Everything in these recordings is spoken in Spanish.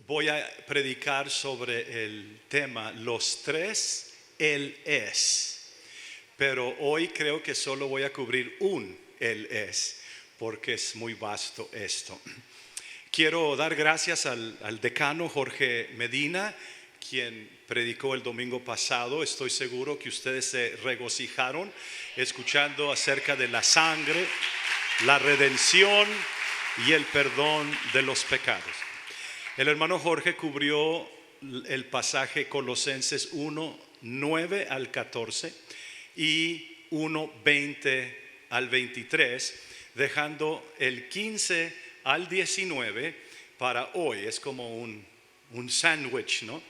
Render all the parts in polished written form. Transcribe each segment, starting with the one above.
voy a predicar sobre el tema los tres Él es, pero hoy creo que solo voy a cubrir un Él es, porque es muy vasto esto. Quiero dar gracias al decano Jorge Medina, quien predicó el domingo pasado. Estoy seguro que ustedes se regocijaron escuchando acerca de la sangre, la redención y el perdón de los pecados. El hermano Jorge cubrió el pasaje Colosenses 1, 9 al 14 y 1, 20 al 23, dejando el 15 al 19 para hoy. Es como un sándwich, ¿no?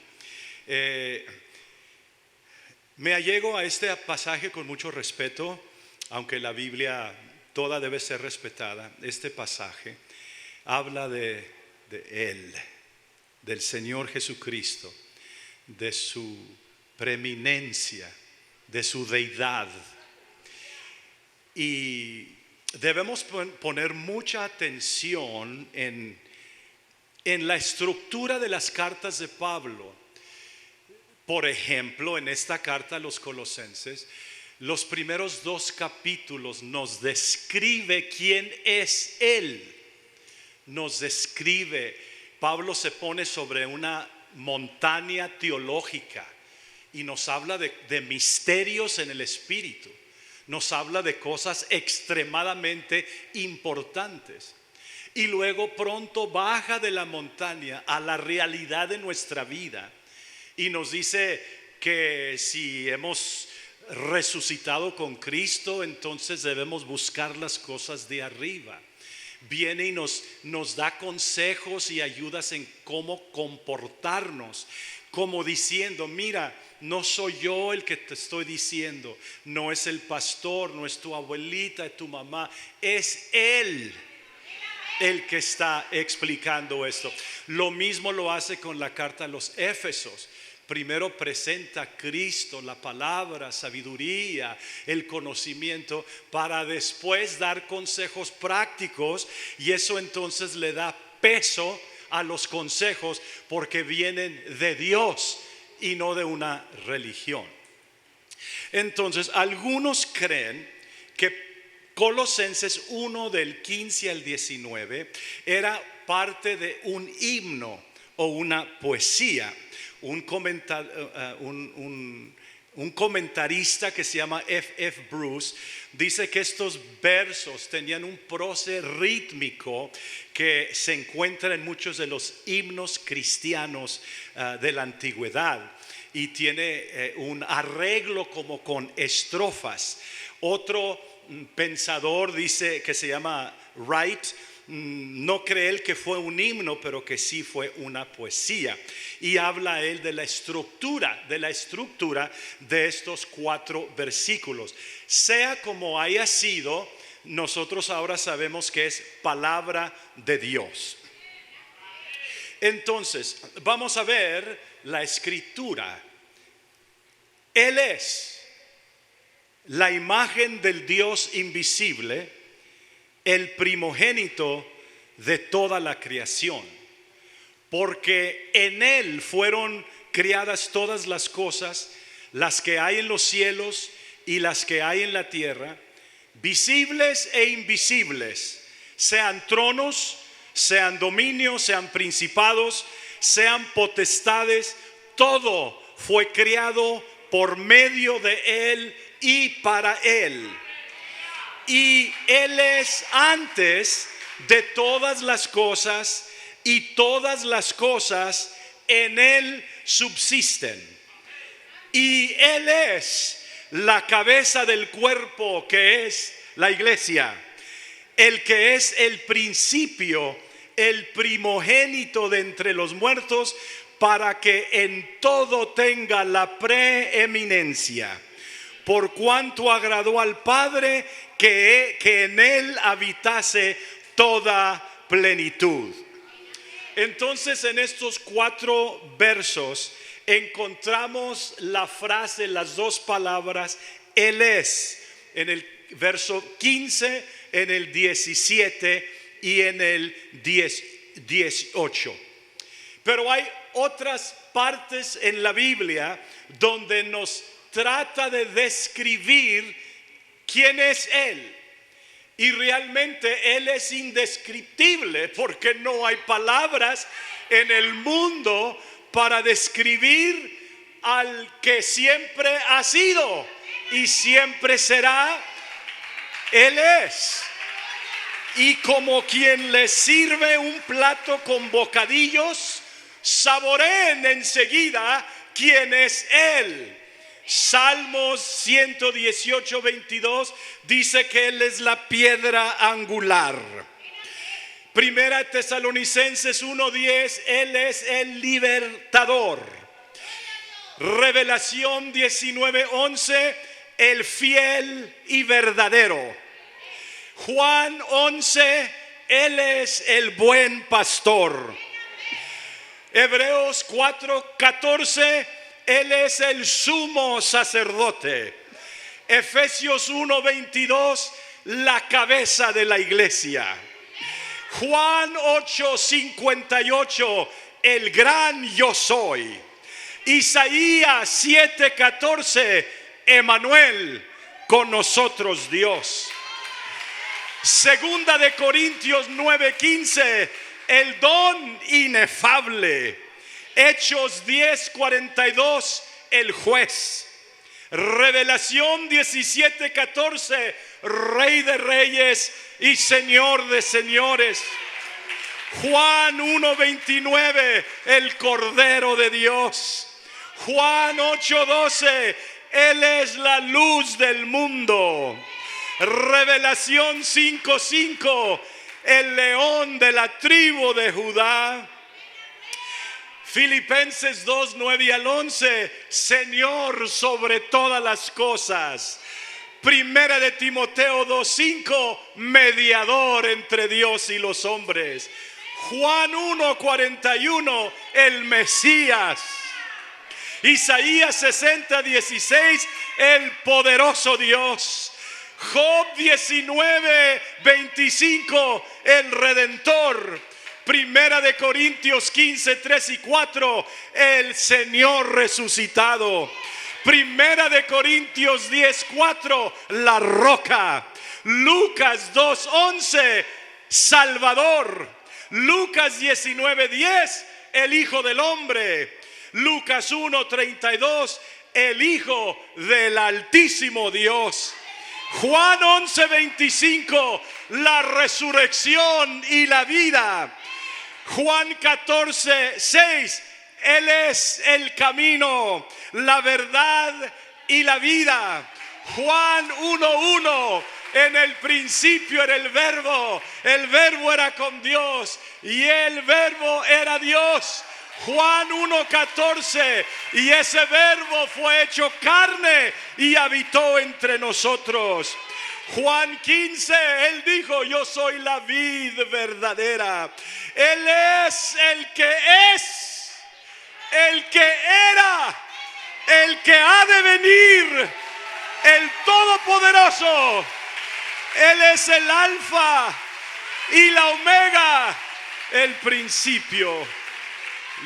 Me allego a este pasaje con mucho respeto, aunque la Biblia toda debe ser respetada. Este pasaje habla de Él, del Señor Jesucristo, de su preeminencia, de su deidad. Y debemos poner mucha atención en la estructura de las cartas de Pablo. Por ejemplo, en esta carta a los Colosenses, los primeros 2 capítulos nos describe quién es Él. Nos describe, Pablo se pone sobre una montaña teológica y nos habla de misterios en el espíritu. Nos habla de cosas extremadamente importantes. Y luego pronto baja de la montaña a la realidad de nuestra vida y nos dice que si hemos resucitado con Cristo, entonces debemos buscar las cosas de arriba. Viene y nos da consejos y ayudas en cómo comportarnos, como diciendo: mira, no soy yo el que te estoy diciendo, no es el pastor, no es tu abuelita, es tu mamá, es Él el que está explicando esto. Lo mismo lo hace con la carta a los Éfesos. Primero presenta a Cristo, la palabra, sabiduría, el conocimiento, para después dar consejos prácticos, y eso entonces le da peso a los consejos porque vienen de Dios y no de una religión. Entonces, algunos creen que Colosenses 1 del 15 al 19 era parte de un himno o una poesía. Un comentarista que se llama F.F. Bruce dice que estos versos tenían un proce rítmico que se encuentra en muchos de los himnos cristianos de la antigüedad, y tiene un arreglo como con estrofas. Otro pensador dice, que se llama Wright, no cree él que fue un himno, pero que sí fue una poesía, y habla él de la estructura de estos 4 versículos. Sea como haya sido, nosotros ahora sabemos que es palabra de Dios. Entonces vamos a ver la escritura. Él es la imagen del Dios invisible, el primogénito de toda la creación, porque en Él fueron creadas todas las cosas, las que hay en los cielos y las que hay en la tierra, visibles e invisibles, sean tronos, sean dominios, sean principados, sean potestades. Todo fue creado por medio de Él y para Él. Y Él es antes de todas las cosas, y todas las cosas en Él subsisten. Y Él es la cabeza del cuerpo, que es la iglesia, el que es el principio, el primogénito de entre los muertos, para que en todo tenga la preeminencia. Por cuanto agradó al Padre que en Él habitase toda plenitud. Entonces, en estos 4 versos encontramos la frase, las 2 palabras Él es, en el verso 15, en el 17 y en el 18. Pero hay otras partes en la Biblia donde nos trata de describir quién es Él. Y realmente Él es indescriptible porque no hay palabras en el mundo para describir al que siempre ha sido y siempre será. Él es. Y como quien le sirve un plato con bocadillos, saboreen enseguida quién es Él. Salmos 118, 22 dice que Él es la piedra angular. Primera Tesalonicenses 1:10, Él es el libertador. Revelación 19:11, el fiel y verdadero. Juan 11, Él es el buen pastor. Hebreos 4:14, Él es el sumo sacerdote. Efesios 1:22, la cabeza de la iglesia. Juan 8:58, el gran yo soy. Isaías 7:14, Emmanuel, con nosotros Dios. Segunda de Corintios 9:15, el don inefable. Hechos 10:42, el juez. Revelación 17:14, Rey de reyes y Señor de señores. Juan 1:29, el Cordero de Dios. Juan 8:12, Él es la luz del mundo. Revelación 5:5, el león de la tribu de Judá. Filipenses 2:9 al 11, Señor sobre todas las cosas. Primera de Timoteo 2:5, mediador entre Dios y los hombres. Juan 1:41, el Mesías. Isaías 60:16, el poderoso Dios. Job 19:25, el Redentor. Primera de Corintios 15:3 y 4, el Señor resucitado. Primera de Corintios 10:4, la roca. Lucas 2:11, Salvador. Lucas 19:10, el Hijo del Hombre. Lucas 1:32, el Hijo del Altísimo Dios. Juan 11:25, la resurrección y la vida. Juan 14:6, Él es el camino, la verdad y la vida. Juan 1:1, en el principio era el verbo era con Dios y el verbo era Dios. Juan 1:14, y ese verbo fue hecho carne y habitó entre nosotros. Juan 15, Él dijo, yo soy la vid verdadera. Él es el que es, el que era, el que ha de venir, el Todopoderoso. Él es el Alfa y la Omega, el principio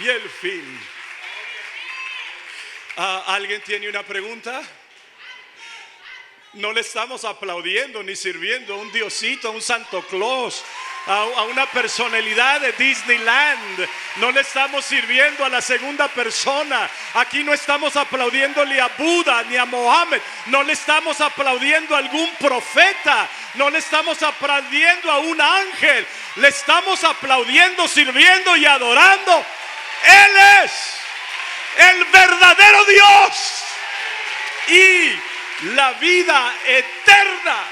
y el fin. ¿Alguien tiene una pregunta? No le estamos aplaudiendo ni sirviendo a un diosito, a un Santo Claus, a una personalidad de Disneyland. No le estamos sirviendo a la segunda persona. Aquí no estamos aplaudiéndole a Buda ni a Mohammed. No le estamos aplaudiendo a algún profeta. No le estamos aplaudiendo a un ángel. Le estamos aplaudiendo, sirviendo y adorando. Él es el verdadero Dios y la vida eterna.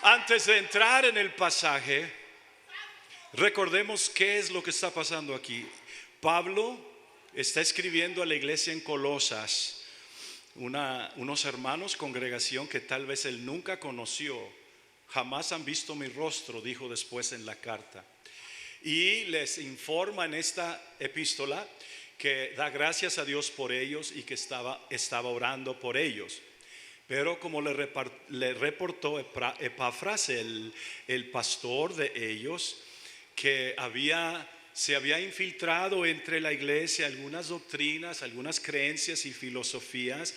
Antes de entrar en el pasaje, recordemos qué es lo que está pasando aquí. Pablo está escribiendo a la iglesia en Colosas, unos hermanos, congregación que tal vez él nunca conoció. Jamás han visto mi rostro, dijo después en la carta. Y les informa en esta epístola que da gracias a Dios por ellos y que estaba orando por ellos. Pero como le reportó Epafras, el pastor de ellos, que se había infiltrado entre la iglesia algunas doctrinas, algunas creencias y filosofías,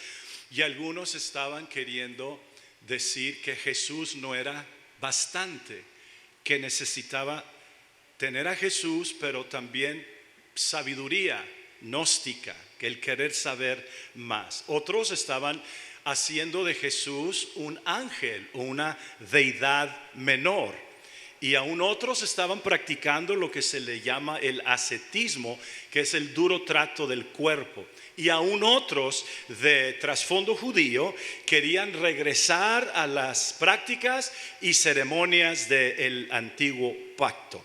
y algunos estaban queriendo decir que Jesús no era bastante, que necesitaba tener a Jesús, pero también sabiduría gnóstica, que el querer saber más. Otros estaban haciendo de Jesús un ángel o una deidad menor. Y aún otros estaban practicando lo que se le llama el ascetismo, que es el duro trato del cuerpo. Y aún otros de trasfondo judío querían regresar a las prácticas y ceremonias del antiguo pacto.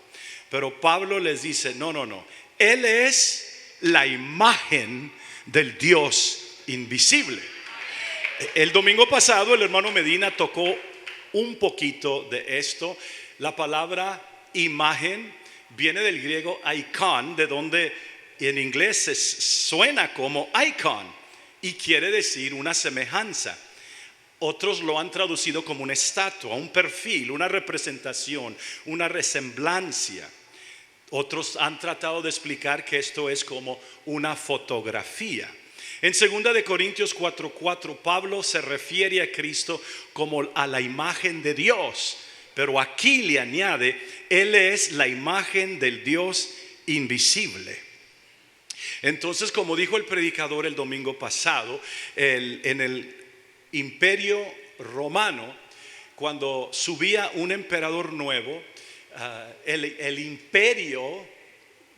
Pero Pablo les dice, no, Él es la imagen del Dios invisible. El domingo pasado el hermano Medina tocó un poquito de esto. La palabra imagen viene del griego icon, de donde en inglés suena como icon y quiere decir una semejanza. Otros lo han traducido como una estatua, un perfil, una representación, una resemblancia. Otros han tratado de explicar que esto es como una fotografía. En 2 de Corintios 4:4 Pablo se refiere a Cristo como a la imagen de Dios, pero aquí le añade, Él es la imagen del Dios invisible. Entonces, como dijo el predicador el domingo pasado, en el imperio romano, cuando subía un emperador nuevo, el imperio,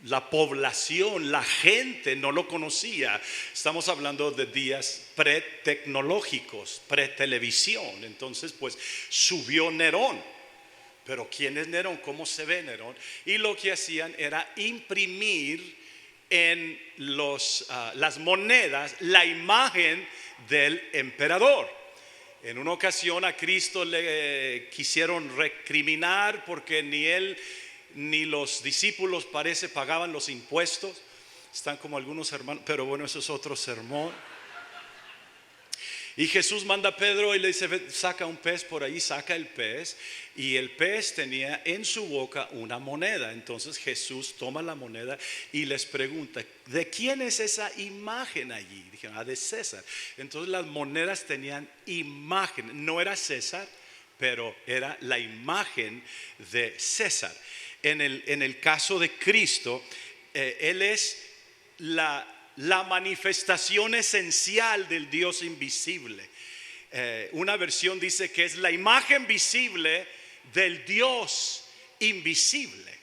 la población, la gente no lo conocía. Estamos hablando de días pretecnológicos, pretelevisión. Entonces pues subió Nerón. Pero ¿quién es Nerón? ¿Cómo se ve Nerón? Y lo que hacían era imprimir en las monedas la imagen del emperador. En una ocasión a Cristo le quisieron recriminar porque ni él ni los discípulos parece pagaban los impuestos. Están como algunos hermanos, pero bueno, eso es otro sermón. Y Jesús manda a Pedro y le dice, saca un pez por ahí, saca el pez. Y el pez tenía en su boca una moneda. Entonces Jesús toma la moneda y les pregunta, ¿de quién es esa imagen allí? Dijeron, de César. Entonces las monedas tenían imagen. No era César, pero era la imagen de César. En el caso de Cristo, Él es la manifestación esencial del Dios invisible. Una versión dice que es la imagen visible del Dios invisible.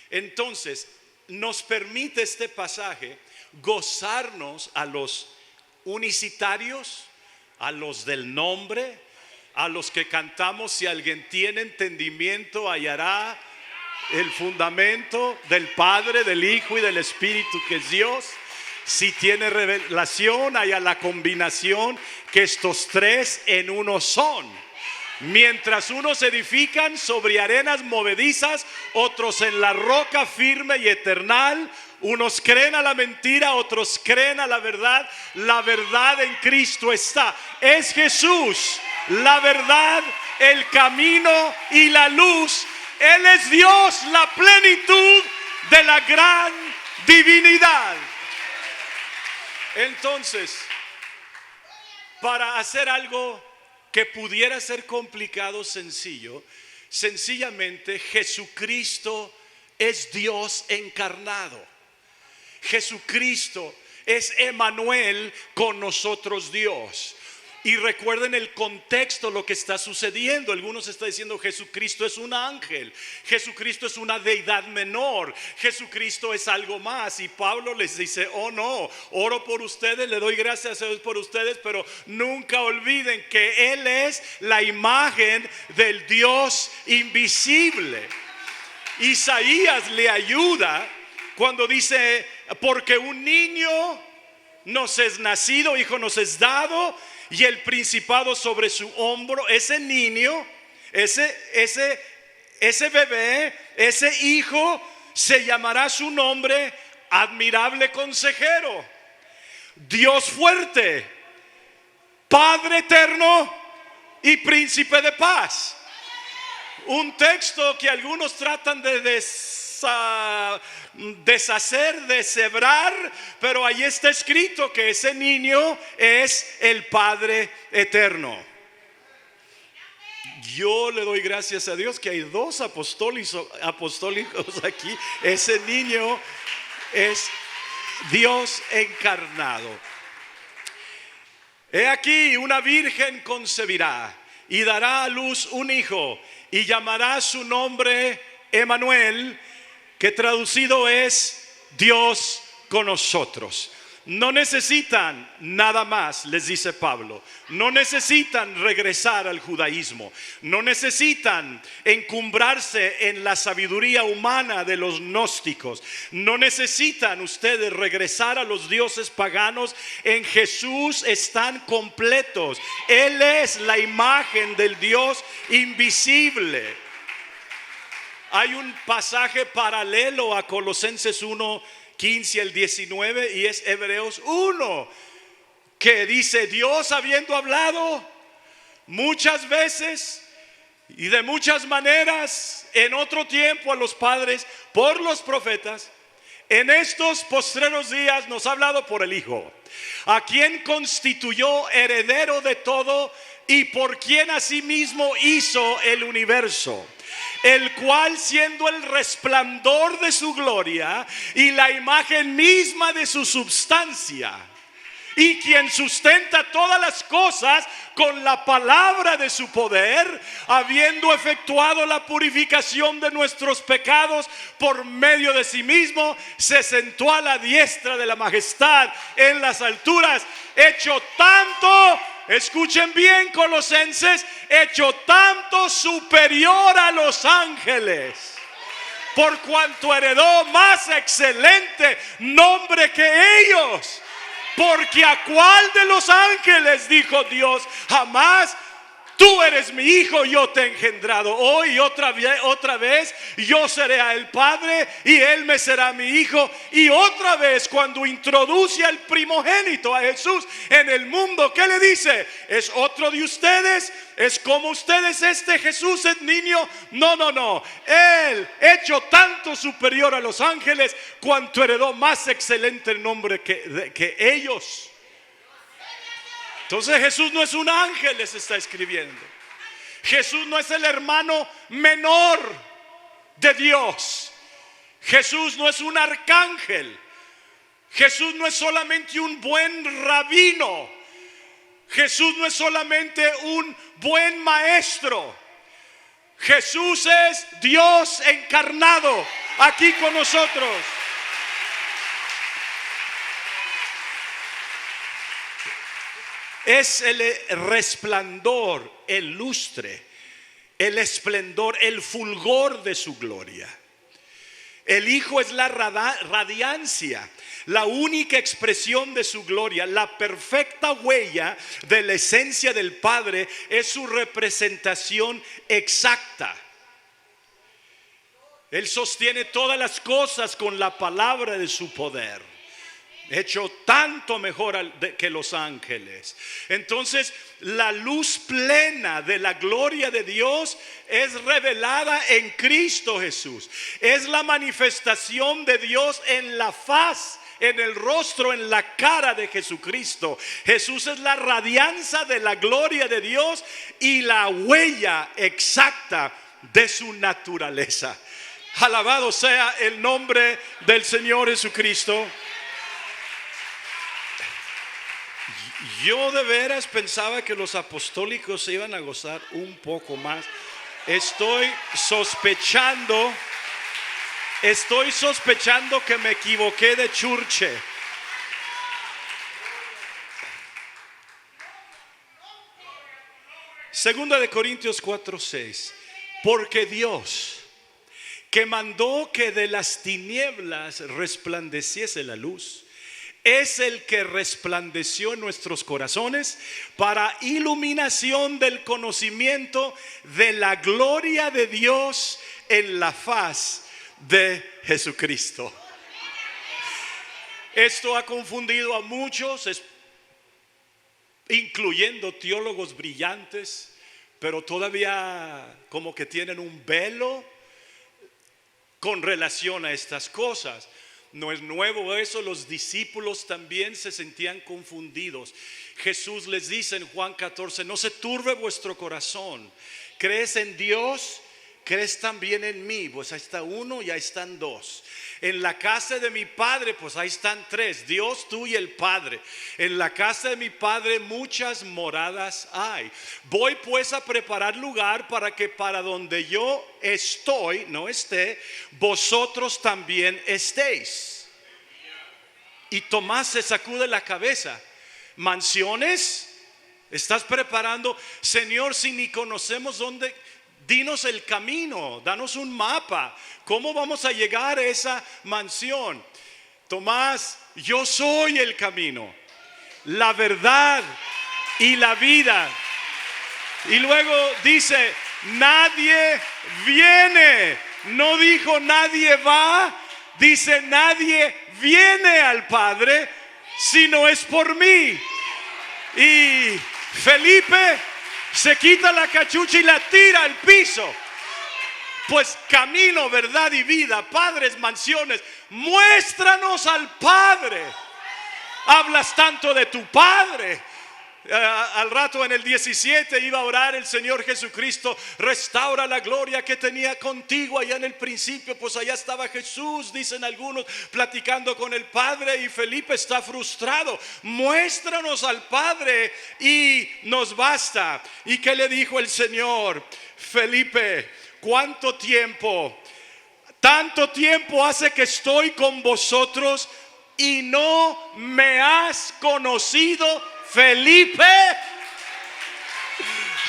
Entonces nos permite este pasaje gozarnos a los unicitarios, a los del nombre, a los que cantamos, si alguien tiene entendimiento hallará el fundamento del Padre, del Hijo y del Espíritu, que es Dios. Si tiene revelación, haya la combinación, que estos tres en uno son. Mientras unos edifican sobre arenas movedizas, otros en la roca firme y eternal. Unos creen a la mentira, otros creen a la verdad. La verdad en Cristo está. Es Jesús, la verdad, el camino y la luz. Él es Dios, la plenitud de la gran divinidad. Entonces, para hacer algo que pudiera ser complicado, sencillamente Jesucristo es Dios encarnado. Jesucristo es Emmanuel, con nosotros Dios. Y recuerden el contexto, lo que está sucediendo. Algunos están diciendo Jesucristo es un ángel, Jesucristo es una deidad menor, Jesucristo es algo más. Y Pablo les dice, oh no, oro por ustedes, le doy gracias a Dios por ustedes, pero nunca olviden que Él es la imagen del Dios invisible. Isaías le ayuda cuando dice, porque un niño nos es nacido, hijo nos es dado, y el principado sobre su hombro. Ese niño, ese bebé, ese hijo, se llamará su nombre admirable consejero, Dios fuerte, Padre eterno y príncipe de paz. Un texto que algunos tratan de deshacer, deshebrar, pero ahí está escrito que ese niño es el Padre eterno. Yo le doy gracias a Dios que hay dos apostólicos aquí. Ese niño es Dios encarnado. He aquí, una virgen concebirá y dará a luz un hijo y llamará su nombre Emmanuel, que traducido es Dios con nosotros. No necesitan nada más, les dice Pablo. No necesitan regresar al judaísmo. No necesitan encumbrarse en la sabiduría humana de los gnósticos. No necesitan ustedes regresar a los dioses paganos. En Jesús están completos. Él es la imagen del Dios invisible. Hay un pasaje paralelo a Colosenses 1:15 al 19 y es Hebreos 1, que dice: Dios, habiendo hablado muchas veces y de muchas maneras en otro tiempo a los padres por los profetas, en estos postreros días nos ha hablado por el Hijo, a quien constituyó heredero de todo y por quien asimismo hizo el universo, el cual, siendo el resplandor de su gloria y la imagen misma de su substancia, y quien sustenta todas las cosas con la palabra de su poder, habiendo efectuado la purificación de nuestros pecados por medio de sí mismo, se sentó a la diestra de la majestad en las alturas, hecho tanto, escuchen bien, colosenses, hecho tanto superior a los ángeles, por cuanto heredó más excelente nombre que ellos. Porque a cuál de los ángeles dijo Dios: jamás, tú eres mi hijo, yo te he engendrado hoy, otra vez yo seré a él padre y él me será mi hijo. Y otra vez, cuando introduce al primogénito, a Jesús, en el mundo, ¿qué le dice? ¿Es otro de ustedes? ¿Es como ustedes este Jesús, el niño? No. Él, hecho tanto superior a los ángeles, cuanto heredó más excelente nombre que ellos. Entonces Jesús no es un ángel, les está escribiendo. Jesús no es el hermano menor de Dios. Jesús no es un arcángel. Jesús no es solamente un buen rabino. Jesús no es solamente un buen maestro. Jesús es Dios encarnado aquí con nosotros. Es el resplandor, el lustre, el esplendor, el fulgor de su gloria. El Hijo es la radiancia, la única expresión de su gloria, la perfecta huella de la esencia del Padre. Es su representación exacta. Él sostiene todas las cosas con la palabra de su poder, hecho tanto mejor que los ángeles. Entonces, la luz plena de la gloria de Dios es revelada en Cristo Jesús. Es la manifestación de Dios en la faz, en el rostro, en la cara de Jesucristo. Jesús es la radianza de la gloria de Dios y la huella exacta de su naturaleza. Alabado sea el nombre del Señor Jesucristo. Yo de veras pensaba que los apostólicos se iban a gozar un poco más. Estoy sospechando que me equivoqué de churche. Segunda de Corintios 4:6. Porque Dios, que mandó que de las tinieblas resplandeciese la luz, es el que resplandeció en nuestros corazones para iluminación del conocimiento de la gloria de Dios en la faz de Jesucristo. Esto ha confundido a muchos. incluyendo teólogos brillantes, pero todavía como que tienen un velo con relación a estas cosas. No es nuevo eso, los discípulos también se sentían confundidos. Jesús les dice en Juan 14, no se turbe vuestro corazón. ¿Crees en Dios? ¿Crees también en mí? Pues ahí está uno y ahí están dos. En la casa de mi padre, pues ahí están tres, Dios, tú y el Padre. En la casa de mi padre muchas moradas hay. Voy pues a preparar lugar para que para donde yo estoy, no esté, vosotros también estéis. Y Tomás se sacude la cabeza. ¿Mansiones? ¿Estás preparando? Señor, si ni conocemos dónde, dinos el camino, danos un mapa. ¿Cómo vamos a llegar a esa mansión? Tomás, yo soy el camino, la verdad y la vida. Y luego dice, nadie viene. No dijo nadie va, dice nadie viene al Padre si no es por mí. Y Felipe se quita la cachucha y la tira al piso. Pues camino, verdad y vida, padres, mansiones, muéstranos al Padre. Hablas tanto de tu Padre. Al rato en el 17 iba a orar el Señor Jesucristo, restaura la gloria que tenía contigo allá en el principio. Pues allá estaba Jesús, dicen algunos, platicando con el Padre, y Felipe está frustrado. Muéstranos al Padre y nos basta. ¿Y qué le dijo el Señor? Felipe, ¿cuánto tiempo? Tanto tiempo hace que estoy con vosotros y no me has conocido, Felipe.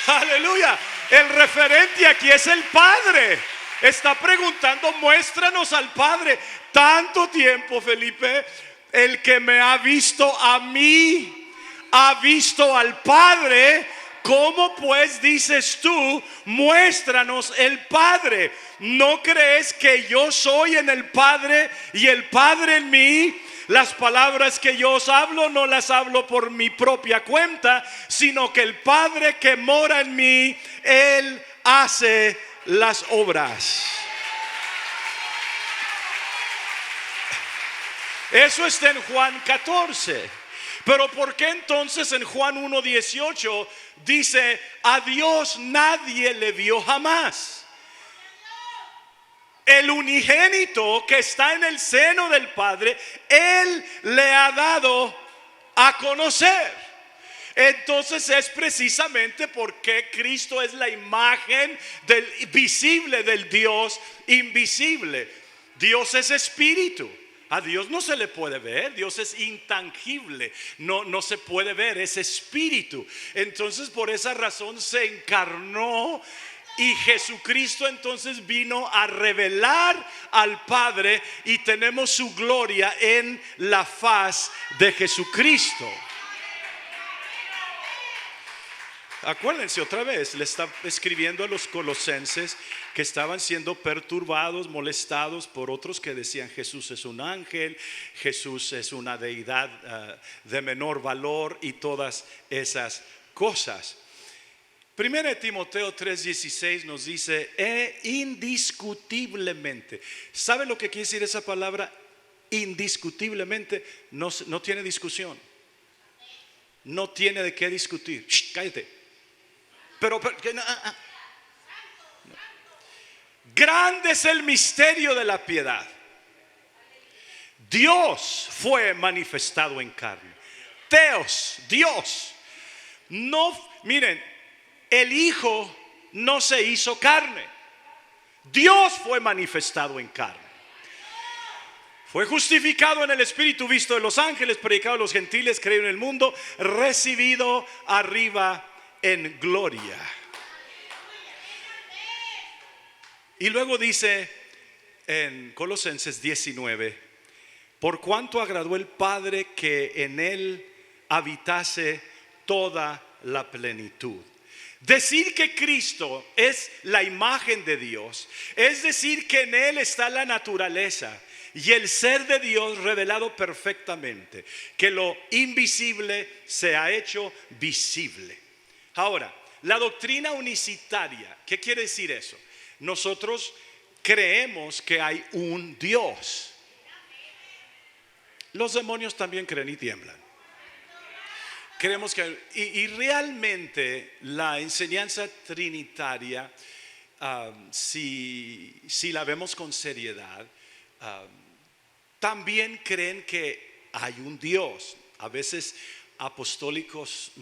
Aleluya. El referente aquí es el Padre. Está preguntando, muéstranos al Padre. Tanto tiempo, Felipe. El que me ha visto a mí, ha visto al Padre. ¿Cómo pues dices tú, muéstranos el Padre? ¿No crees que yo soy en el Padre y el Padre en mí? Las palabras que yo os hablo no las hablo por mi propia cuenta, sino que el Padre que mora en mí, Él hace las obras. Eso está en Juan 14. Pero ¿por qué entonces en Juan 1:18 dice, a Dios nadie le vio jamás? El unigénito que está en el seno del Padre, Él le ha dado a conocer. Entonces es precisamente porque Cristo es la imagen visible del Dios invisible. Dios es espíritu. A Dios no se le puede ver, Dios es intangible, no se puede ver, es espíritu. Entonces por esa razón se encarnó. Y Jesucristo entonces vino a revelar al Padre, y tenemos su gloria en la faz de Jesucristo. Acuérdense otra vez, le está escribiendo a los colosenses que estaban siendo perturbados, molestados por otros que decían Jesús es un ángel, Jesús es una deidad de menor valor y todas esas cosas. Primera de Timoteo 3:16 nos dice, indiscutiblemente. ¿Sabe lo que quiere decir esa palabra? Indiscutiblemente. No tiene discusión. No tiene de qué discutir. Shh, cállate. Pero grande es el misterio de la piedad. Dios fue manifestado en carne. Theos, Dios. No, miren, el Hijo no se hizo carne. Dios fue manifestado en carne. Fue justificado en el Espíritu, visto de los ángeles, predicado a los gentiles, creído en el mundo, recibido arriba en gloria. Y luego dice en Colosenses 19, por cuanto agradó el Padre que en él habitase toda la plenitud. Decir que Cristo es la imagen de Dios es decir que en él está la naturaleza. y el ser de Dios revelado perfectamente, que lo invisible se ha hecho visible. Ahora, la doctrina unicitaria, ¿qué quiere decir eso? Nosotros creemos que hay un Dios. Los demonios también creen y tiemblan. Creemos que y realmente la enseñanza trinitaria, si la vemos con seriedad, también creen que hay un Dios. A veces apostólicos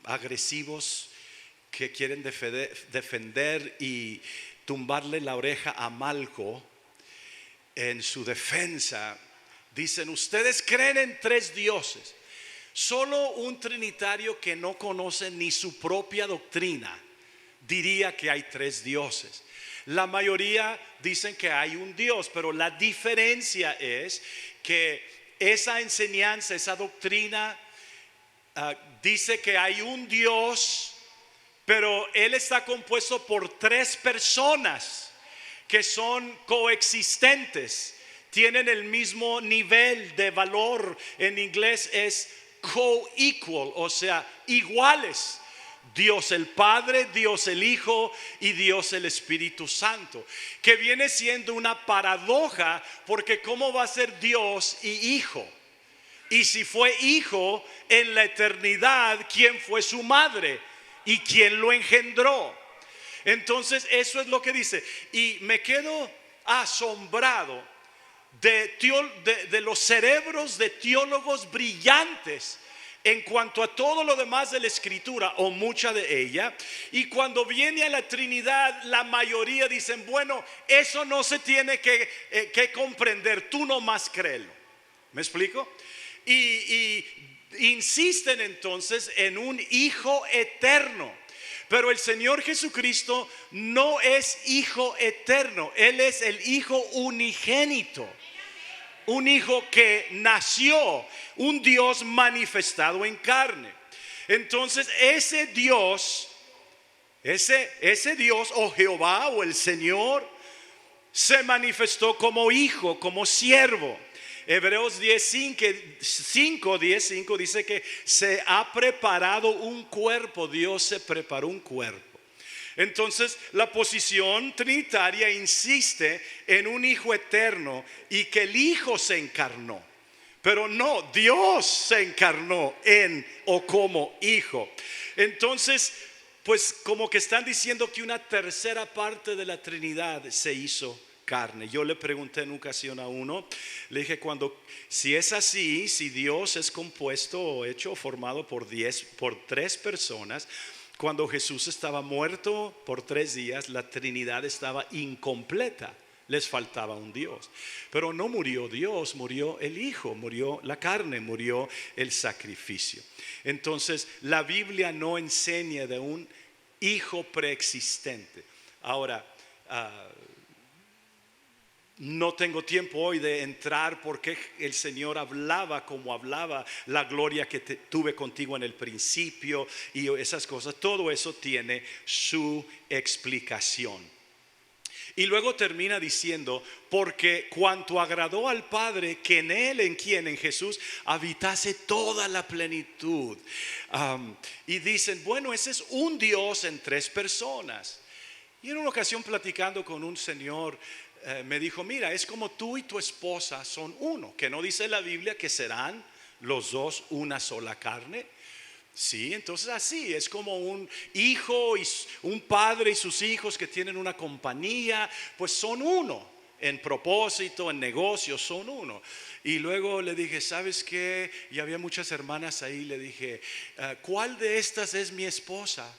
agresivos que quieren defender y tumbarle la oreja a Malco en su defensa, dicen: ustedes creen en tres dioses. Solo un trinitario que no conoce ni su propia doctrina diría que hay tres dioses. La mayoría dicen que hay un Dios, pero la diferencia es que esa enseñanza, esa doctrina dice que hay un Dios, pero Él está compuesto por tres personas que son coexistentes, tienen el mismo nivel de valor. En inglés es co-equal, o sea, iguales. Dios el Padre, Dios el Hijo y Dios el Espíritu Santo, que viene siendo una paradoja, porque ¿cómo va a ser Dios y Hijo? Y si fue Hijo en la eternidad, ¿quién fue su madre? ¿Y quién lo engendró? Entonces eso es lo que dice. Y me quedo asombrado de los cerebros de teólogos brillantes en cuanto a todo lo demás de la Escritura, o mucha de ella. Y cuando viene a la Trinidad, la mayoría dicen: bueno, eso no se tiene que comprender, tú nomás créelo. ¿Me explico? Y insisten entonces en un Hijo eterno. Pero el Señor Jesucristo no es Hijo eterno, Él es el Hijo unigénito. Un hijo que nació, un Dios manifestado en carne. Entonces ese Dios, ese Dios, o Jehová o el Señor, se manifestó como hijo, como siervo. Hebreos 10:5 dice que se ha preparado un cuerpo. Dios se preparó un cuerpo. Entonces la posición trinitaria insiste en un Hijo eterno y que el Hijo se encarnó. Pero no, Dios se encarnó en o como Hijo. Entonces, pues como que están diciendo que una tercera parte de la Trinidad se hizo carne. Yo le pregunté en ocasión a uno, le dije: si es así, si Dios es compuesto o hecho o formado por tres personas, cuando Jesús estaba muerto por 3 días, la Trinidad estaba incompleta, les faltaba un Dios. Pero no murió Dios, murió el Hijo, murió la carne, murió el sacrificio. Entonces la Biblia no enseña de un Hijo preexistente. Ahora, no tengo tiempo hoy de entrar porque el Señor hablaba como hablaba, la gloria que tuve contigo en el principio y esas cosas. Todo eso tiene su explicación. Y luego termina diciendo: porque cuanto agradó al Padre que en Él, ¿en quién? En Jesús, habitase toda la plenitud. Y dicen: bueno, ese es un Dios en tres personas. Y en una ocasión, platicando con un señor, me dijo: mira, es como tú y tu esposa son uno. ¿Que no dice la Biblia que serán los dos una sola carne? Sí, entonces así es como un hijo y un padre y sus hijos que tienen una compañía, pues son uno en propósito, en negocios, son uno. Y luego le dije: ¿sabes qué? Y había muchas hermanas ahí. Le dije: ¿cuál de estas es mi esposa?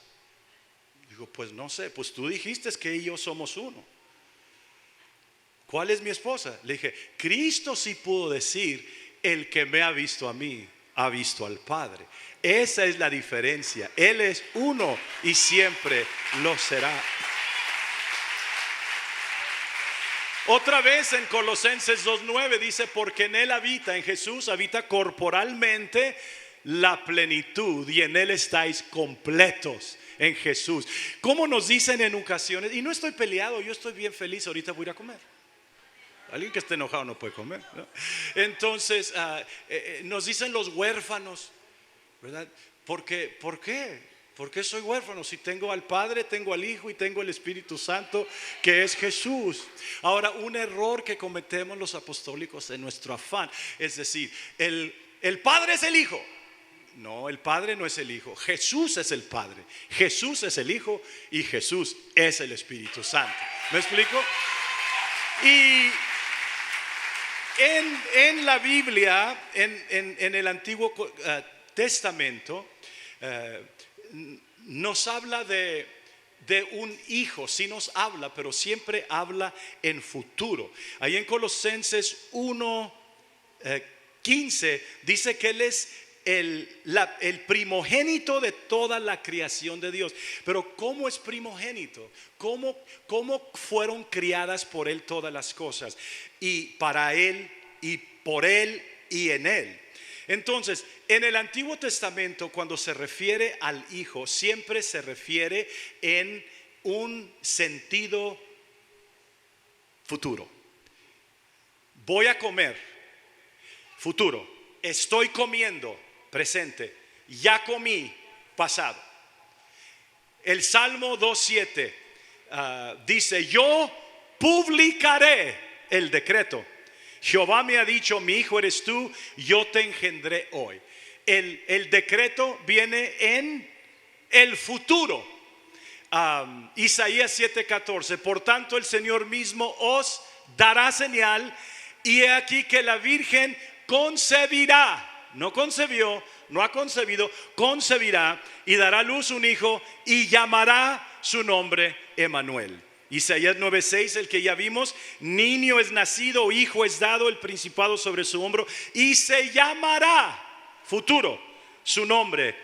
Digo: pues no sé, pues tú dijiste que yo somos uno. ¿Cuál es mi esposa? Le dije: Cristo sí pudo decir: el que me ha visto a mí, ha visto al Padre. Esa es la diferencia. Él es uno y siempre lo será. Otra vez en Colosenses 2:9 dice: porque en Él habita, en Jesús habita corporalmente la plenitud, y en Él estáis completos, en Jesús. Como nos dicen en ocasiones, y no estoy peleado, yo estoy bien feliz, ahorita voy a ir a comer. Alguien que esté enojado no puede comer, ¿no? Entonces nos dicen los huérfanos, ¿verdad? ¿Por qué? ¿Por qué soy huérfano? Si tengo al Padre, tengo al Hijo y tengo el Espíritu Santo, que es Jesús. Ahora, un error que cometemos los apostólicos en nuestro afán, es decir, el Padre es el Hijo. No, el Padre no es el Hijo. Jesús es el Padre, Jesús es el Hijo y Jesús es el Espíritu Santo. ¿Me explico? Y en la Biblia, en el Antiguo Testamento, nos habla de un hijo, sí nos habla, pero siempre habla en futuro. Ahí en Colosenses 1:15 dice que Él es el primogénito de toda la creación de Dios. Pero ¿cómo es primogénito? ¿Cómo fueron criadas por Él todas las cosas? Y para Él, y por Él, y en Él. Entonces, en el Antiguo Testamento, cuando se refiere al Hijo, siempre se refiere en un sentido futuro. Voy a comer, futuro. Estoy comiendo, presente. Ya comí, pasado. El Salmo 2:7 dice: yo publicaré el decreto. Jehová me ha dicho: mi hijo eres tú, yo te engendré hoy. El decreto viene en el futuro. Isaías 7:14: por tanto el Señor mismo os dará señal, y he aquí que la Virgen concebirá. No concebió, no ha concebido, concebirá y dará a luz un hijo y llamará su nombre Emmanuel. Isaías 9:6, el que ya vimos: niño es nacido, hijo es dado, el principado sobre su hombro, y se llamará, futuro, su nombre,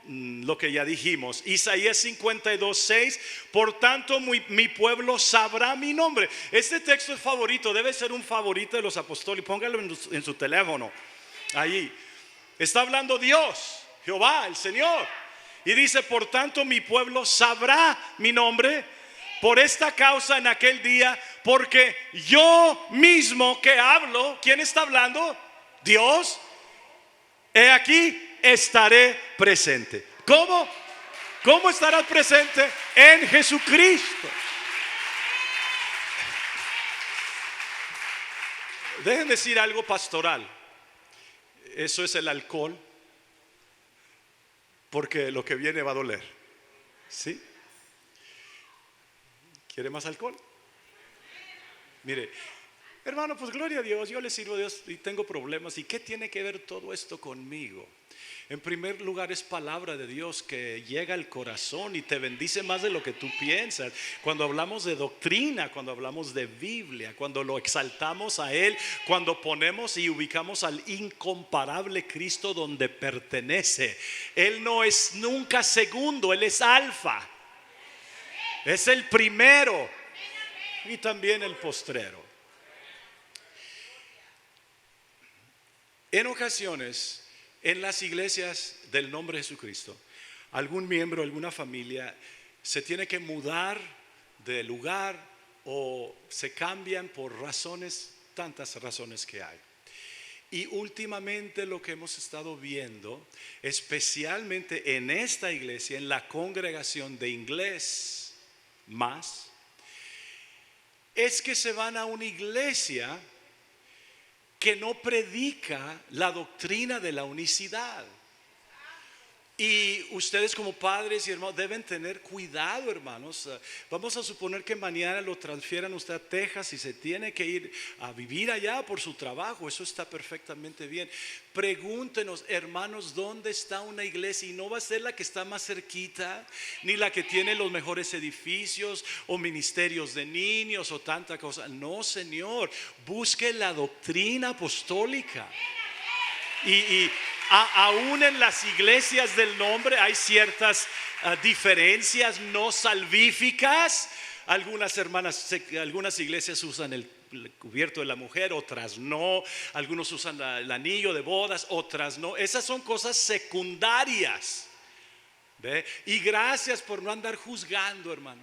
lo que ya dijimos. Isaías 52:6: por tanto mi pueblo sabrá mi nombre. Este texto es favorito, debe ser un favorito de los apóstoles. Póngalo en su teléfono. Ahí está hablando Dios, Jehová, el Señor, y dice: por tanto mi pueblo sabrá mi nombre. Por esta causa en aquel día, porque yo mismo que hablo, ¿quién está hablando? Dios. He aquí, estaré presente. ¿Cómo? ¿Cómo estarás presente? En Jesucristo. Dejen decir algo pastoral. Eso es el alcohol, porque lo que viene va a doler. ¿Sí? ¿Quiere más alcohol? Mire, hermano, pues gloria a Dios, yo le sirvo a Dios y tengo problemas. ¿Y qué tiene que ver todo esto conmigo? En primer lugar, es palabra de Dios que llega al corazón y te bendice más de lo que tú piensas. Cuando hablamos de doctrina, cuando hablamos de Biblia, cuando lo exaltamos a Él, cuando ponemos y ubicamos al incomparable Cristo donde pertenece. Él no es nunca segundo, Él es alfa. Es el primero y también el postrero. En ocasiones, en las iglesias del nombre de Jesucristo, algún miembro, alguna familia se tiene que mudar de lugar o se cambian por razones, tantas razones que hay. Y últimamente lo que hemos estado viendo, especialmente en esta iglesia, en la congregación de inglés más, es que se van a una iglesia que no predica la doctrina de la unicidad. Y ustedes como padres y hermanos deben tener cuidado, hermanos. Vamos a suponer que mañana lo transfieran usted a Texas y se tiene que ir a vivir allá por su trabajo. Eso está perfectamente bien. Pregúntenos, hermanos, ¿dónde está una iglesia? Y no va a ser la que está más cerquita, ni la que tiene los mejores edificios o ministerios de niños o tanta cosa. No, Señor, busque la doctrina apostólica. Y aún en las iglesias del nombre hay ciertas diferencias no salvíficas. Algunas algunas iglesias usan el cubierto de la mujer, otras no. Algunos usan el anillo de bodas, otras no. Esas son cosas secundarias. ¿Ve? Y gracias por no andar juzgando, hermano.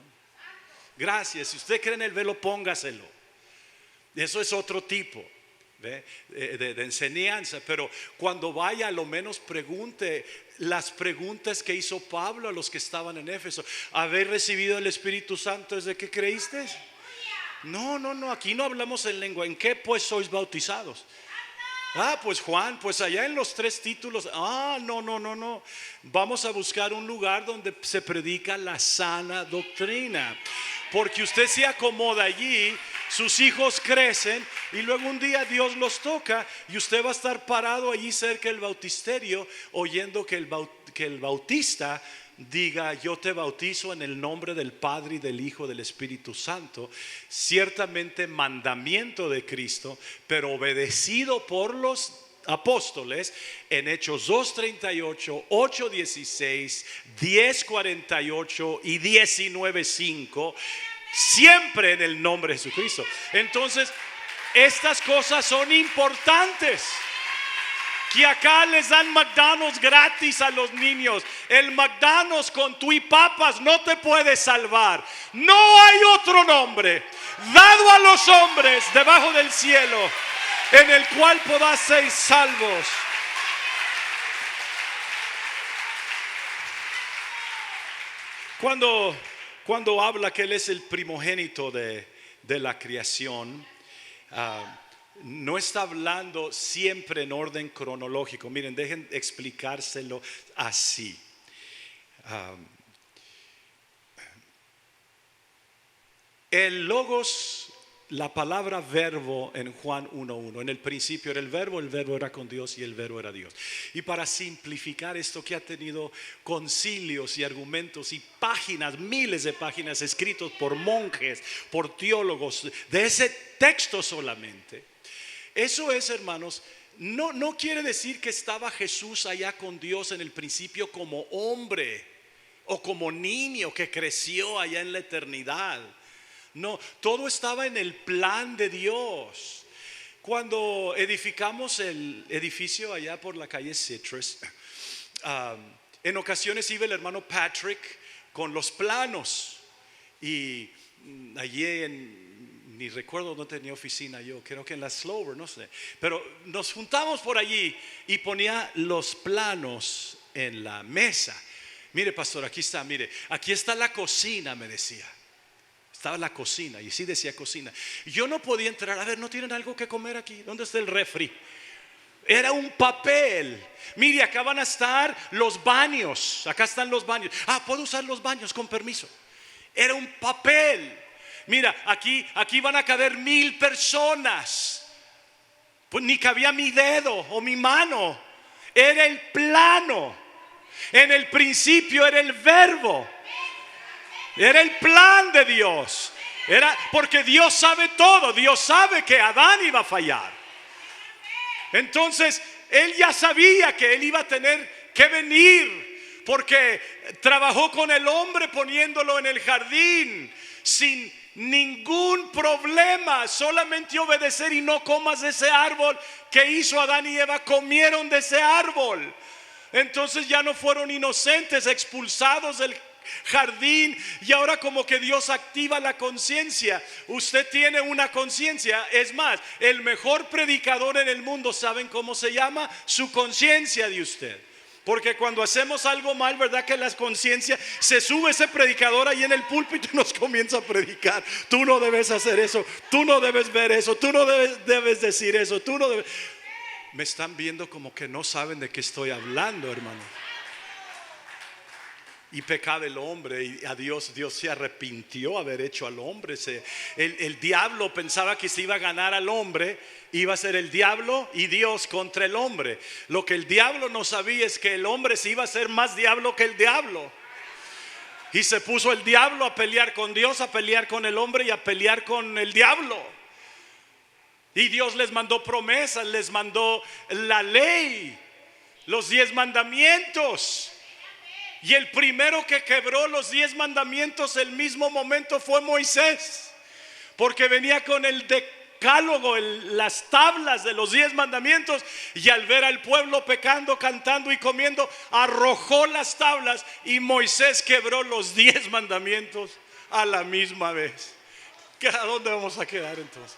Gracias. Si usted cree en el velo, póngaselo. Eso es otro tipo de enseñanza. Pero cuando vaya, a lo menos pregunte las preguntas que hizo Pablo a los que estaban en Éfeso. ¿Habéis recibido el Espíritu Santo desde que creíste? No, aquí no hablamos en lengua. ¿En qué pues sois bautizados? Pues Juan, pues allá en los 3 títulos. No. Vamos a buscar un lugar donde se predica la sana doctrina. Porque usted se acomoda allí, sus hijos crecen y luego un día Dios los toca y usted va a estar parado allí cerca del bautisterio oyendo que el bautista diga: yo te bautizo en el nombre del Padre y del Hijo y del Espíritu Santo. Ciertamente mandamiento de Cristo, pero obedecido por los apóstoles en Hechos 2:38, 8:16, 10:48 y 19:5, siempre en el nombre de Jesucristo. Entonces, estas cosas son importantes. Que acá les dan McDonald's gratis a los niños. El McDonald's con tu y papas no te puede salvar. No hay otro nombre dado a los hombres debajo del cielo en el cual podás ser salvos. Cuando habla que Él es el primogénito de la creación, no está hablando siempre en orden cronológico. Miren, dejen explicárselo así. El logos, la palabra verbo en Juan 1:1, en el principio era el verbo era con Dios y el verbo era Dios. Y para simplificar esto, que ha tenido concilios y argumentos y páginas, miles de páginas escritos por monjes, por teólogos, de ese texto solamente. Eso es, hermanos, no quiere decir que estaba Jesús allá con Dios en el principio como hombre o como niño que creció allá en la eternidad. No, todo estaba en el plan de Dios. Cuando edificamos el edificio allá por la calle Citrus, en ocasiones iba el hermano Patrick con los planos. Y allí ni recuerdo dónde tenía oficina yo, creo que en la Slover, no sé. Pero nos juntamos por allí y ponía los planos en la mesa. Mire, pastor, aquí está, mire, aquí está la cocina, me decía. Estaba la cocina y sí decía cocina. Yo no podía entrar. A ver, ¿no tienen algo que comer aquí? ¿Dónde está el refri? Era un papel. Mire, acá van a estar los baños. Acá están los baños. Puedo usar los baños con permiso. Era un papel. Mira, aquí van a caber 1000 personas. Pues ni cabía mi dedo o mi mano. Era el plano. En el principio era el verbo. Era el plan de Dios. Era porque Dios sabe todo. Dios sabe que Adán iba a fallar. Entonces Él ya sabía que Él iba a tener que venir, porque trabajó con el hombre poniéndolo en el jardín sin ningún problema, solamente obedecer y no comas de ese árbol que hizo Adán y Eva. Comieron de ese árbol. Entonces ya no fueron inocentes, expulsados del jardín, y ahora como que Dios activa la conciencia. Usted tiene una conciencia. Es más, el mejor predicador en el mundo, ¿saben cómo se llama? Su conciencia de usted. Porque cuando hacemos algo mal, ¿verdad que la conciencia se sube ese predicador ahí en el púlpito y nos comienza a predicar? Tú no debes hacer eso, tú no debes ver eso, tú no debes decir eso, tú no debes. Me están viendo como que no saben de qué estoy hablando, hermano. Y pecaba el hombre y a Dios se arrepintió haber hecho al hombre. El diablo pensaba que se iba a ganar al hombre. Iba a ser el diablo y Dios contra el hombre. Lo que el diablo no sabía es que el hombre se iba a ser más diablo que el diablo. Y se puso el diablo a pelear con Dios, a pelear con el hombre y a pelear con el diablo. Y Dios les mandó promesas, les mandó la ley, los 10 mandamientos. Y el primero que quebró los 10 mandamientos el mismo momento fue Moisés, porque venía con el decálogo, las tablas de los 10 mandamientos, y al ver al pueblo pecando, cantando y comiendo, arrojó las tablas y Moisés quebró los 10 mandamientos a la misma vez. ¿A dónde vamos a quedar entonces?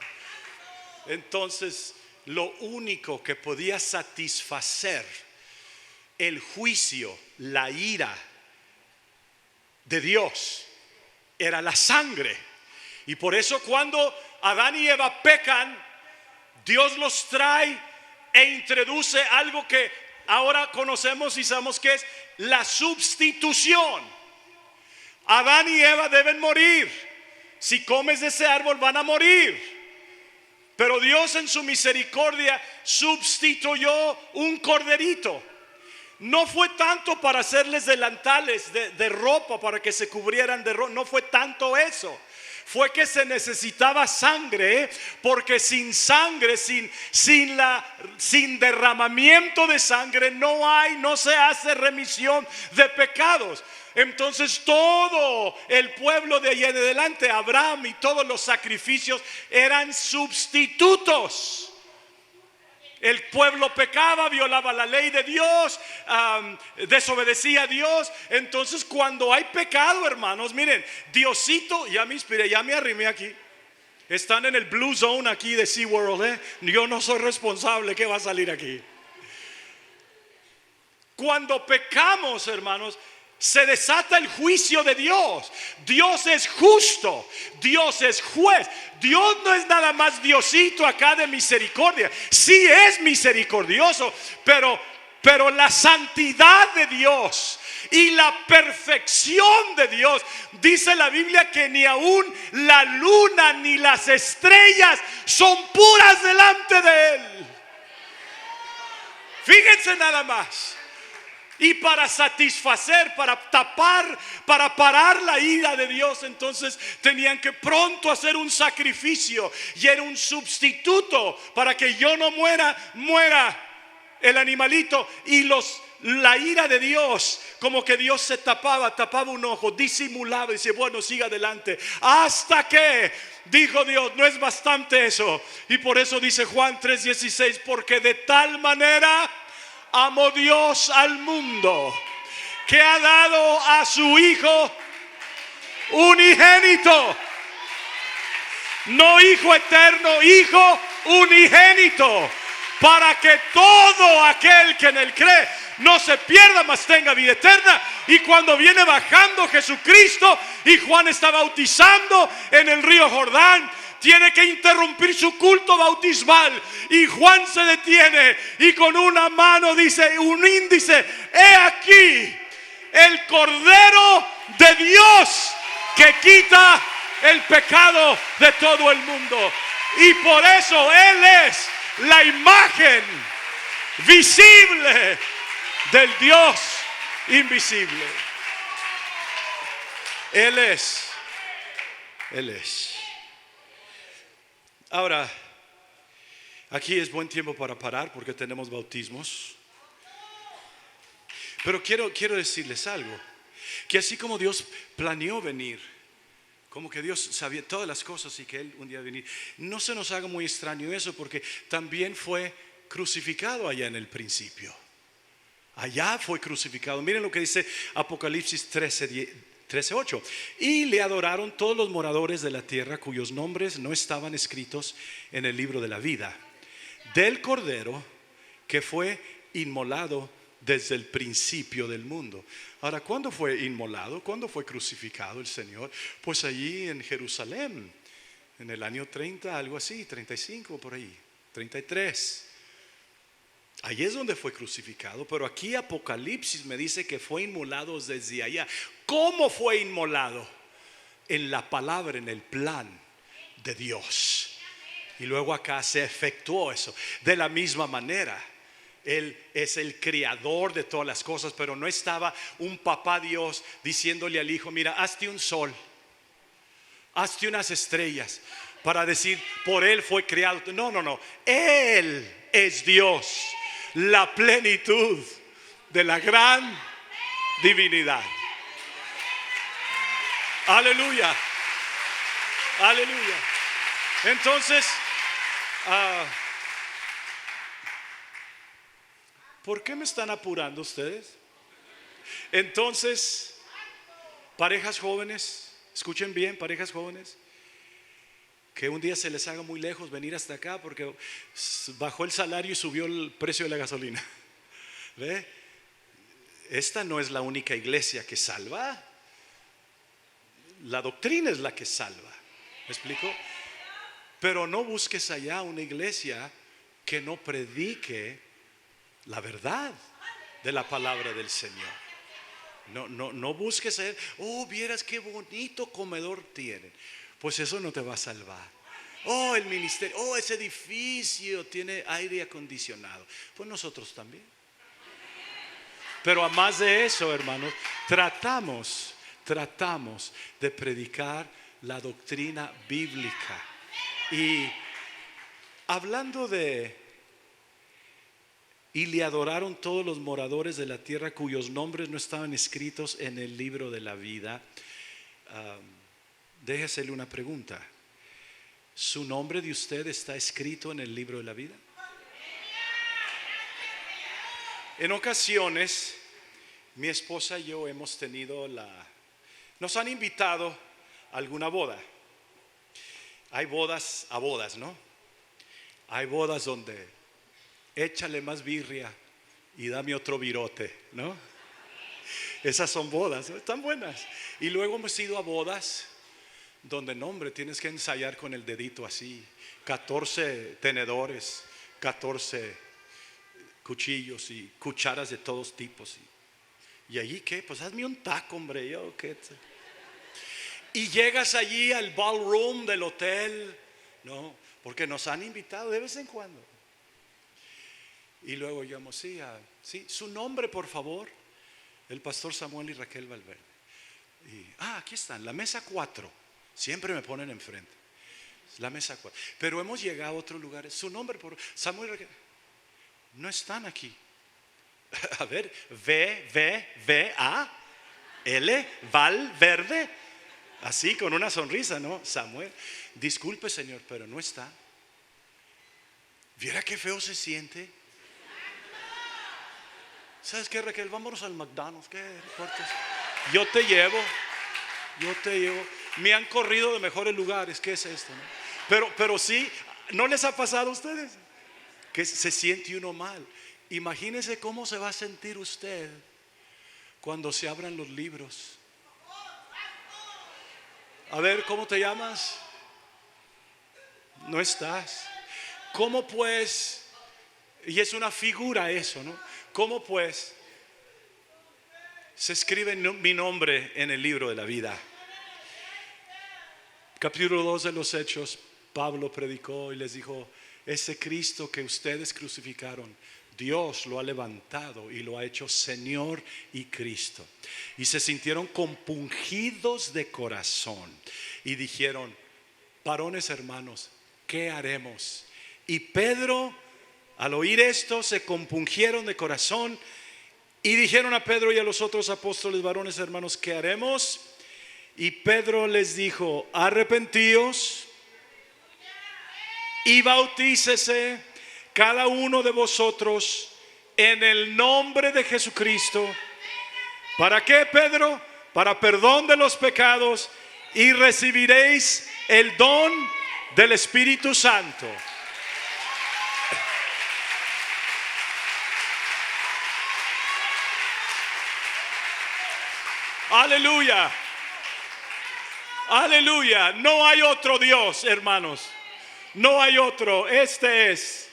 Entonces, lo único que podía satisfacer el juicio, la ira de Dios, era la sangre. Y por eso cuando Adán y Eva pecan, Dios los trae e introduce algo que ahora conocemos y sabemos que es la sustitución. Adán y Eva deben morir. Si comes de ese árbol van a morir. Pero Dios en su misericordia sustituyó un corderito. No fue tanto para hacerles delantales de ropa, para que se cubrieran de ropa. No fue tanto eso. Fue que se necesitaba sangre, porque sin sangre, sin derramamiento de sangre no se hace remisión de pecados. Entonces todo el pueblo de allá en adelante, Abraham y todos los sacrificios eran sustitutos. El pueblo pecaba, violaba la ley de Dios, desobedecía a Dios. Entonces cuando hay pecado, hermanos, miren, Diosito, ya me inspiré, ya me arrimé aquí. Están en el blue zone aquí de SeaWorld, Yo no soy responsable, ¿qué va a salir aquí? Cuando pecamos, hermanos, se desata el juicio de Dios. Dios es justo, Dios es juez. Dios no es nada más Diosito acá de misericordia. Sí es misericordioso, pero la santidad de Dios y la perfección de Dios, dice la Biblia que ni aún la luna ni las estrellas son puras delante de Él. Fíjense nada más. Y para satisfacer, para tapar, para parar la ira de Dios, entonces tenían que pronto hacer un sacrificio. Y era un sustituto para que yo no muera el animalito. Y la ira de Dios, como que Dios se tapaba un ojo, disimulaba y decía, bueno, siga adelante. Hasta que dijo Dios, no es bastante eso. Y por eso dice Juan 3:16, porque de tal manera amó Dios al mundo, que ha dado a su Hijo unigénito. No hijo eterno, Hijo unigénito, para que todo aquel que en Él cree no se pierda, mas tenga vida eterna. Y cuando viene bajando Jesucristo y Juan está bautizando en el río Jordán, tiene que interrumpir su culto bautismal, y Juan se detiene y con una mano dice, un índice, he aquí el Cordero de Dios que quita el pecado de todo el mundo. Y por eso Él es la imagen visible del Dios invisible. Él es. Ahora, aquí es buen tiempo para parar porque tenemos bautismos. Pero quiero decirles algo, que así como Dios planeó venir, como que Dios sabía todas las cosas y que Él un día iba a venir, no se nos haga muy extraño eso, porque también fue crucificado allá en el principio. Allá fue crucificado. Miren lo que dice Apocalipsis 13:8. Y le adoraron todos los moradores de la tierra cuyos nombres no estaban escritos en el libro de la vida del Cordero que fue inmolado desde el principio del mundo. Ahora, ¿cuándo fue inmolado? ¿Cuándo fue crucificado el Señor? Pues allí en Jerusalén, en el año 30, algo así, 35 por ahí, 33. Allí es donde fue crucificado, pero aquí Apocalipsis me dice que fue inmolado desde allá. ¿Cómo fue inmolado? En la palabra, en el plan de Dios. Y luego acá se efectuó eso. De la misma manera, Él es el creador de todas las cosas, pero no estaba un papá Dios diciéndole al hijo, mira, hazte un sol, hazte unas estrellas, para decir, por Él fue creado. No. Él es Dios, la plenitud de la gran divinidad. Aleluya. Entonces, ¿por qué me están apurando ustedes? Entonces, parejas jóvenes, escuchen bien, parejas jóvenes, que un día se les haga muy lejos venir hasta acá porque bajó el salario y subió el precio de la gasolina. ¿Ve? Esta no es la única iglesia que salva. La doctrina es la que salva. ¿Me explico? Pero no busques allá una iglesia que no predique la verdad de la palabra del Señor. No busques a él. Oh, vieras qué bonito comedor tienen. Pues eso no te va a salvar. Oh, el ministerio, oh, ese edificio tiene aire acondicionado. Pues nosotros también. Pero a más de eso, hermanos, tratamos de predicar la doctrina bíblica. Y hablando de: y le adoraron todos los moradores de la tierra cuyos nombres no estaban escritos en el libro de la vida. Déjesele una pregunta: ¿su nombre de usted está escrito en el libro de la vida? En ocasiones, mi esposa y yo hemos tenido nos han invitado a alguna boda. Hay bodas a bodas, ¿no? Hay bodas donde échale más birria y dame otro virote, ¿no? Esas son bodas, ¿no? Están buenas. Y luego hemos ido a bodas donde, no, hombre, tienes que ensayar con el dedito así, 14 tenedores, 14 cuchillos y cucharas de todos tipos. ¿Y allí qué? Pues hazme un taco, hombre. Yo, ¿qué? Y llegas allí al ballroom del hotel, ¿no? Porque nos han invitado de vez en cuando. Y luego llamamos, sí, su nombre, por favor. El pastor Samuel y Raquel Valverde. Y, aquí están, la mesa 4. Siempre me ponen enfrente. La mesa 4. Pero hemos llegado a otros lugares. Su nombre, por Samuel y Raquel. No están aquí. A ver, V-A-L, Valverde. Así, con una sonrisa, ¿no? Samuel, disculpe, señor, pero no está. ¿Viera qué feo se siente? ¿Sabes qué, Raquel? Vámonos al McDonald's. ¿Qué importa? Yo te llevo. Me han corrido de mejores lugares. ¿Qué es esto, no? Pero sí, ¿no les ha pasado a ustedes? Que se siente uno mal. Imagínese cómo se va a sentir usted cuando se abran los libros. A ver, ¿cómo te llamas? No estás. ¿Cómo pues? Y es una figura eso, ¿no? ¿Cómo pues se escribe mi nombre en el libro de la vida? Capítulo 2 de los Hechos, Pablo predicó y les dijo: ese Cristo que ustedes crucificaron, Dios lo ha levantado y lo ha hecho Señor y Cristo. Y se sintieron compungidos de corazón y dijeron: varones hermanos, ¿qué haremos? Y Pedro, al oír esto, se compungieron de corazón y dijeron a Pedro y a los otros apóstoles: varones hermanos, ¿qué haremos? Y Pedro les dijo: arrepentíos y bautícese cada uno de vosotros en el nombre de Jesucristo. ¿Para qué, Pedro? Para perdón de los pecados, y recibiréis el don del Espíritu Santo. Aleluya. Aleluya. No hay otro Dios, hermanos. No hay otro. Este es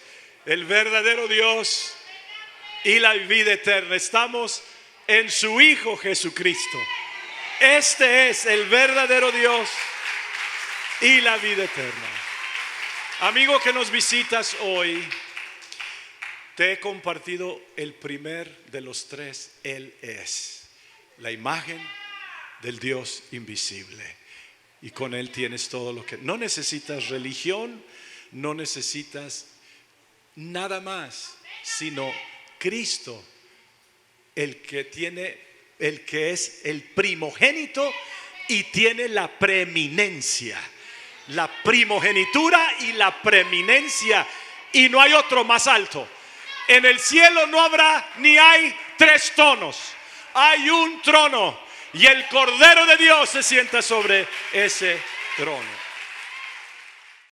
el verdadero Dios y la vida eterna. Estamos en su Hijo Jesucristo. Este es el verdadero Dios y la vida eterna. Amigo que nos visitas hoy, te he compartido el primer de los tres. Él es la imagen del Dios invisible. Y con Él tienes todo lo que... No necesitas religión, no necesitas nada más, sino Cristo, el que es el primogénito y tiene la preeminencia, la primogenitura y la preeminencia, y no hay otro más alto. En el cielo no habrá ni hay tres tonos, hay un trono y el Cordero de Dios se sienta sobre ese trono.